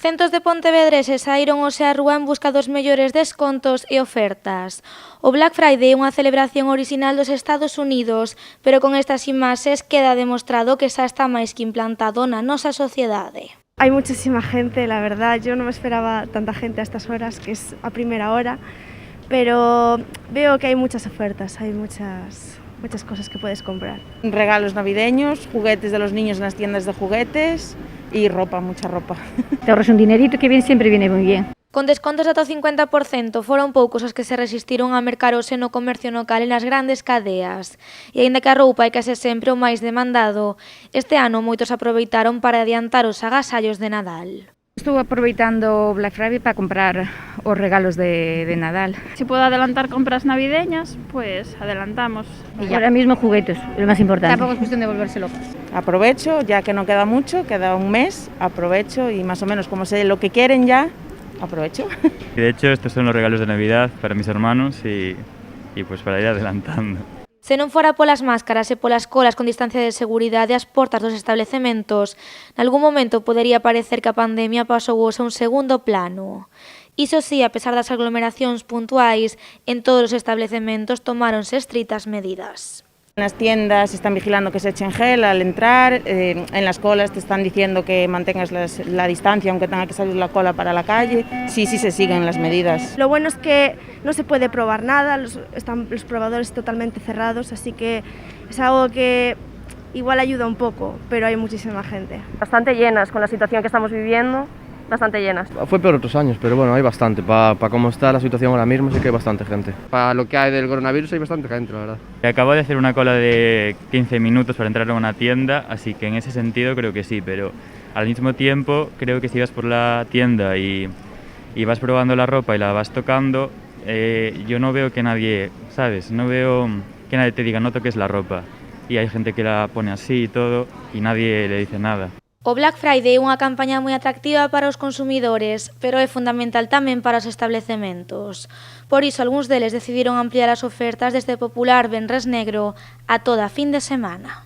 Centos de pontevedreses saíron hoxe á rúa en busca dos mellores descontos e ofertas. O Black Friday é unha celebración orixinal dos Estados Unidos, pero con estas imaxes queda demostrado que xa está máis que implantado na nosa sociedade. Hay muchísima gente, la verdad, yo no me esperaba tanta gente a estas horas, que es a primera hora, pero veo que hay muchas ofertas, hay muchas cosas que puedes comprar. Regalos navideños, juguetes de los niños en las tiendas de juguetes y ropa, mucha ropa. Te ahorras un dinerito que siempre viene muy bien. Con descontos ata o 50%, foron poucos os que se resistiron a mercar hoxe no comercio local e nas grandes cadeas. E aínda que a roupa é case sempre o máis demandado, este ano moitos aproveitaron para adiantar os agasallos de Nadal. Estou aproveitando o Black Friday para comprar os regalos de Nadal. Si puedo adelantar compras navideñas, pues adelantamos. Y ahora mismo juguetes, lo más importante. Tampoco es cuestión de volverse locos. Aprovecho, ya que no queda mucho, queda un mes, aprovecho y más o menos como sé lo que quieren ya, aprovecho. De hecho, estos son los regalos de Navidad para mis hermanos y pues para ir adelantando. Se non fora polas máscaras e polas colas con distancia de seguridade ás portas dos establecementos, nalgún momento podería parecer que a pandemia pasou a un segundo plano. Iso sí, a pesar das aglomeracións puntuais, en todos os establecementos tomáronse estritas medidas. En las tiendas están vigilando que se echen gel al entrar, en las colas te están diciendo que mantengas la distancia aunque tenga que salir la cola para la calle. Sí, se siguen las medidas. Lo bueno es que no se puede probar nada, están los probadores totalmente cerrados, así que es algo que igual ayuda un poco, pero hay muchísima gente. Bastante llenas con la situación que estamos viviendo. Bastante llenas. Fue peor otros años, pero bueno, hay bastante. Para cómo está la situación ahora mismo sí que hay bastante gente. Para lo que hay del coronavirus hay bastante gente, la verdad. Acabo de hacer una cola de 15 minutos para entrar a una tienda, así que en ese sentido creo que sí, pero al mismo tiempo creo que si vas por la tienda y vas probando la ropa y la vas tocando, yo no veo que nadie, ¿sabes? No veo que nadie te diga no toques la ropa. Y hay gente que la pone así y todo y nadie le dice nada. O Black Friday é unha campaña moi atractiva para os consumidores, pero é fundamental tamén para os establecementos. Por iso, algúns deles decidiron ampliar as ofertas desde popular Venres Negro a toda fin de semana.